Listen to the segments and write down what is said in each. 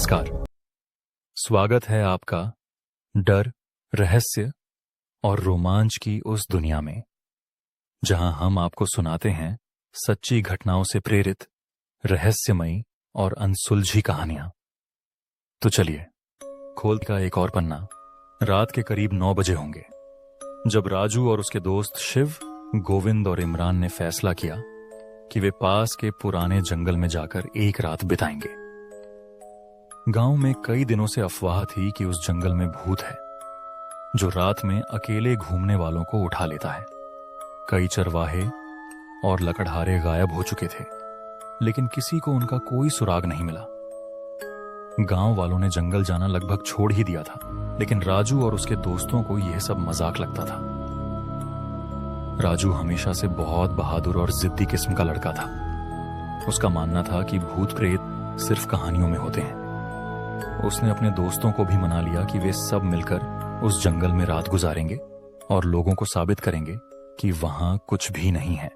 नमस्कार। स्वागत है आपका डर, रहस्य और रोमांच की उस दुनिया में जहां हम आपको सुनाते हैं सच्ची घटनाओं से प्रेरित रहस्यमयी और अनसुलझी कहानियां। तो चलिए खोल का एक और पन्ना। रात के करीब 9 बजे होंगे जब राजू और उसके दोस्त शिव, गोविंद और इमरान ने फैसला किया कि वे पास के पुराने जंगल में जाकर एक रात बिताएंगे। गांव में कई दिनों से अफवाह थी कि उस जंगल में भूत है जो रात में अकेले घूमने वालों को उठा लेता है। कई चरवाहे और लकड़हारे गायब हो चुके थे, लेकिन किसी को उनका कोई सुराग नहीं मिला। गांव वालों ने जंगल जाना लगभग छोड़ ही दिया था, लेकिन राजू और उसके दोस्तों को यह सब मजाक लगता था। राजू हमेशा से बहुत बहादुर और जिद्दी किस्म का लड़का था। उसका मानना था कि भूत प्रेत सिर्फ कहानियों में होते हैं। उसने अपने दोस्तों को भी मना लिया कि वे सब मिलकर उस जंगल में रात गुजारेंगे और लोगों को साबित करेंगे कि वहां कुछ भी नहीं है।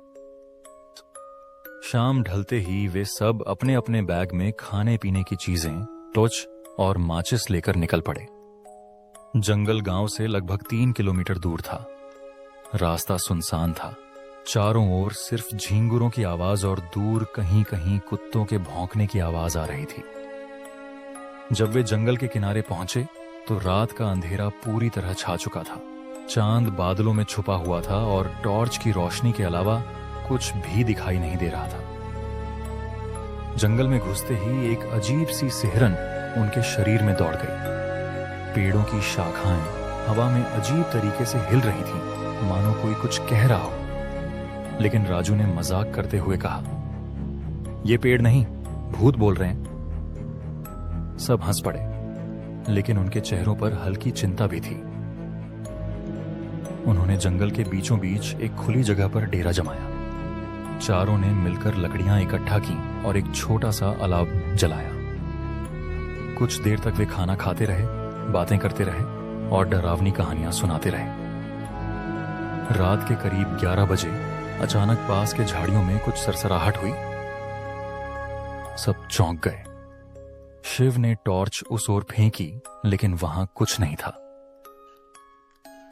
शाम ढलते ही वे सब अपने अपने बैग में खाने पीने की चीजें, टॉर्च और माचिस लेकर निकल पड़े। जंगल गांव से लगभग 3 किलोमीटर दूर था। रास्ता सुनसान था। चारों ओर सिर्फ झींगुरों की आवाज और दूर कहीं कहीं कुत्तों के भौंकने की आवाज आ रही थी। जब वे जंगल के किनारे पहुंचे तो रात का अंधेरा पूरी तरह छा चुका था। चांद बादलों में छुपा हुआ था और टॉर्च की रोशनी के अलावा कुछ भी दिखाई नहीं दे रहा था। जंगल में घुसते ही एक अजीब सी सिहरन उनके शरीर में दौड़ गई। पेड़ों की शाखाएं हवा में अजीब तरीके से हिल रही थीं, मानो कोई कुछ कह रहा हो। लेकिन राजू ने मजाक करते हुए कहा, "ये पेड़ नहीं, भूत बोल रहे हैं।" सब हंस पड़े, लेकिन उनके चेहरों पर हल्की चिंता भी थी। उन्होंने जंगल के बीचों बीच एक खुली जगह पर डेरा जमाया। चारों ने मिलकर लकड़ियां इकट्ठा की और एक छोटा सा अलाव जलाया। कुछ देर तक वे खाना खाते रहे, बातें करते रहे और डरावनी कहानियां सुनाते रहे। रात के करीब 11 बजे अचानक पास के झाड़ियों में कुछ सरसराहट हुई। सब चौंक गए। शिव ने टॉर्च उस ओर फेंकी, लेकिन वहां कुछ नहीं था।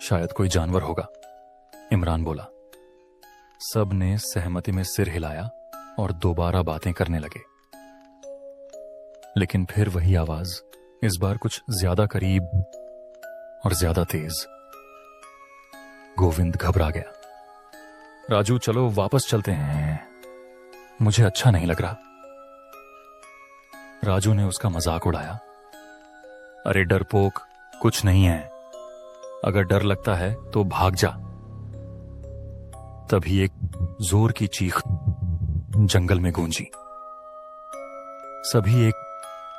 शायद कोई जानवर होगा, इमरान बोला। सब ने सहमति में सिर हिलाया और दोबारा बातें करने लगे। लेकिन फिर वही आवाज, इस बार कुछ ज्यादा करीब और ज्यादा तेज। गोविंद घबरा गया। "राजू, चलो वापस चलते हैं, मुझे अच्छा नहीं लग रहा।" राजू ने उसका मजाक उड़ाया। "अरे डरपोक, कुछ नहीं है। अगर डर लगता है तो भाग जा।" तभी एक जोर की चीख जंगल में गूंजी। सभी एक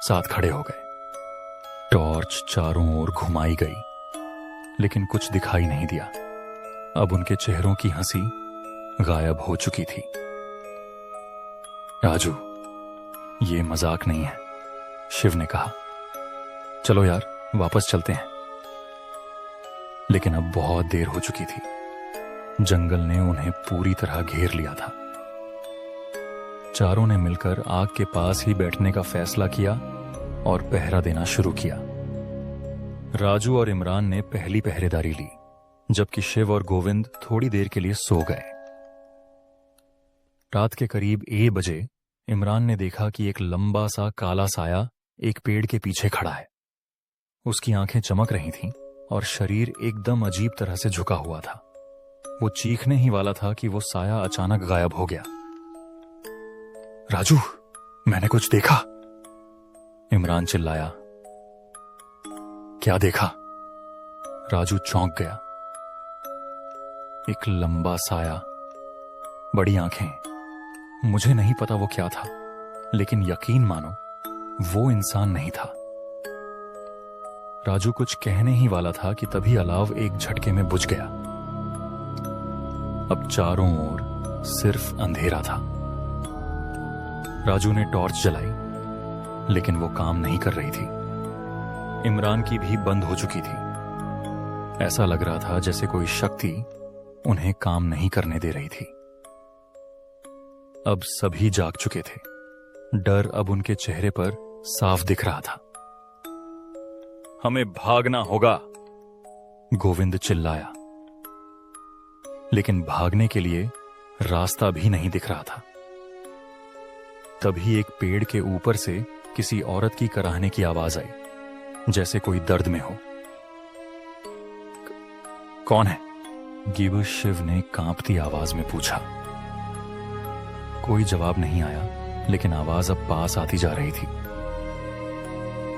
साथ खड़े हो गए। टॉर्च चारों ओर घुमाई गई, लेकिन कुछ दिखाई नहीं दिया। अब उनके चेहरों की हंसी गायब हो चुकी थी। "राजू, ये मजाक नहीं है," शिव ने कहा। "चलो यार, वापस चलते हैं।" लेकिन अब बहुत देर हो चुकी थी। जंगल ने उन्हें पूरी तरह घेर लिया था। चारों ने मिलकर आग के पास ही बैठने का फैसला किया और पहरा देना शुरू किया। राजू और इमरान ने पहली पहरेदारी ली, जबकि शिव और गोविंद थोड़ी देर के लिए सो गए। रात के करीब 1 बजे इमरान ने देखा कि एक लंबा सा काला साया एक पेड़ के पीछे खड़ा है। उसकी आंखें चमक रही थीं और शरीर एकदम अजीब तरह से झुका हुआ था। वो चीखने ही वाला था कि वो साया अचानक गायब हो गया। "राजू, मैंने कुछ देखा!" इमरान चिल्लाया। "क्या देखा?" राजू चौंक गया। एक लंबा साया, बड़ी आंखें। मुझे नहीं पता वो क्या था, लेकिन यकीन मानो वो इंसान नहीं था। राजू कुछ कहने ही वाला था कि तभी अलाव एक झटके में बुझ गया। अब चारों ओर सिर्फ अंधेरा था। राजू ने टॉर्च जलाई, लेकिन वो काम नहीं कर रही थी। इमरान की भी बंद हो चुकी थी। ऐसा लग रहा था जैसे कोई शक्ति उन्हें काम नहीं करने दे रही थी। अब सभी जाग चुके थे। डर अब उनके चेहरे पर साफ दिख रहा था। हमें भागना होगा, गोविंद चिल्लाया, लेकिन भागने के लिए रास्ता भी नहीं दिख रहा था। तभी एक पेड़ के ऊपर से किसी औरत की कराहने की आवाज आई, जैसे कोई दर्द में हो। कौन है? गिबस शिव ने कांपती आवाज में पूछा। कोई जवाब नहीं आया, लेकिन आवाज अब पास आती जा रही थी।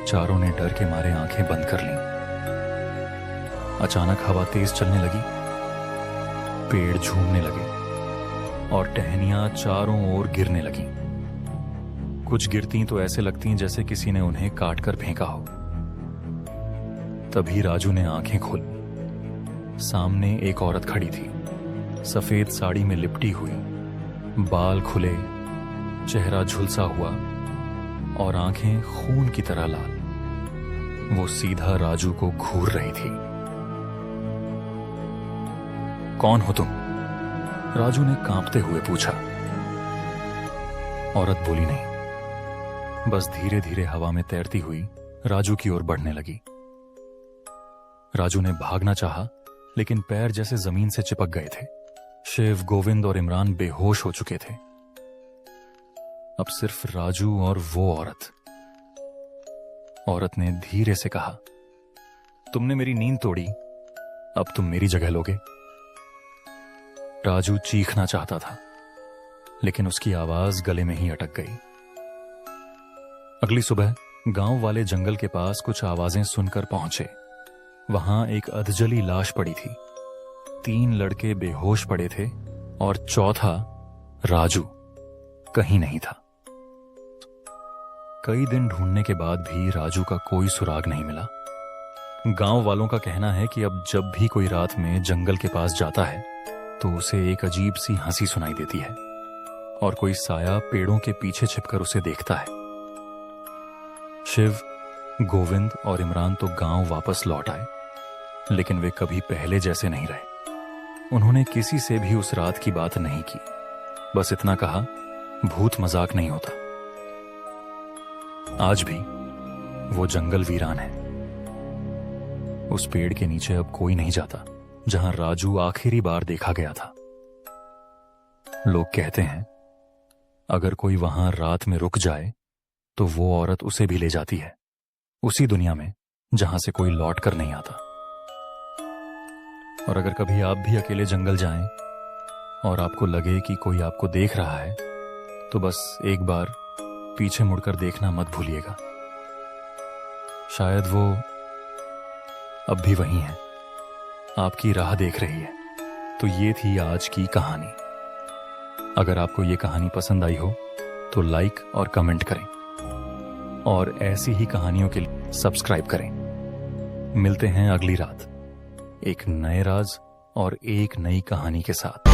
चारों ने डर के मारे आंखें बंद कर लीं। अचानक हवा तेज चलने लगी, पेड़ झूमने लगे और टहनियां चारों ओर गिरने लगीं। कुछ गिरती तो ऐसे लगती जैसे किसी ने उन्हें काट कर फेंका हो। तभी राजू ने आंखें खोली। सामने एक औरत खड़ी थी, सफेद साड़ी में लिपटी हुई, बाल खुले, चेहरा झुलसा हुआ और आंखें खून की तरह लाल। वो सीधा राजू को घूर रही थी। कौन हो तुम? राजू ने कांपते हुए पूछा। औरत बोली नहीं, बस धीरे धीरे हवा में तैरती हुई राजू की ओर बढ़ने लगी। राजू ने भागना चाहा, लेकिन पैर जैसे जमीन से चिपक गए थे। शिव, गोविंद और इमरान बेहोश हो चुके थे। अब सिर्फ राजू और वो औरत। औरत ने धीरे से कहा, तुमने मेरी नींद तोड़ी, अब तुम मेरी जगह लोगे। राजू चीखना चाहता था, लेकिन उसकी आवाज गले में ही अटक गई। अगली सुबह गांव वाले जंगल के पास कुछ आवाजें सुनकर पहुंचे। वहां एक अधजली लाश पड़ी थी, 3 लड़के बेहोश पड़े थे और चौथा राजू कहीं नहीं था। कई दिन ढूंढने के बाद भी राजू का कोई सुराग नहीं मिला। गांव वालों का कहना है कि अब जब भी कोई रात में जंगल के पास जाता है तो उसे एक अजीब सी हंसी सुनाई देती है और कोई साया पेड़ों के पीछे छिपकर उसे देखता है। शिव, गोविंद और इमरान तो गांव वापस लौट आए, लेकिन वे कभी पहले जैसे नहीं रहे। उन्होंने किसी से भी उस रात की बात नहीं की, बस इतना कहा, भूत मजाक नहीं होता। आज भी वो जंगल वीरान है। उस पेड़ के नीचे अब कोई नहीं जाता जहां राजू आखिरी बार देखा गया था। लोग कहते हैं अगर कोई वहां रात में रुक जाए तो वो औरत उसे भी ले जाती है, उसी दुनिया में जहां से कोई लौट कर नहीं आता। और अगर कभी आप भी अकेले जंगल जाएं और आपको लगे कि कोई आपको देख रहा है, तो बस एक बार पीछे मुड़कर देखना मत भूलिएगा। शायद वो अब भी वही है, आपकी राह देख रही है। तो ये थी आज की कहानी। अगर आपको ये कहानी पसंद आई हो तो लाइक और कमेंट करें और ऐसी ही कहानियों के लिए सब्सक्राइब करें। मिलते हैं अगली रात एक नए राज और एक नई कहानी के साथ।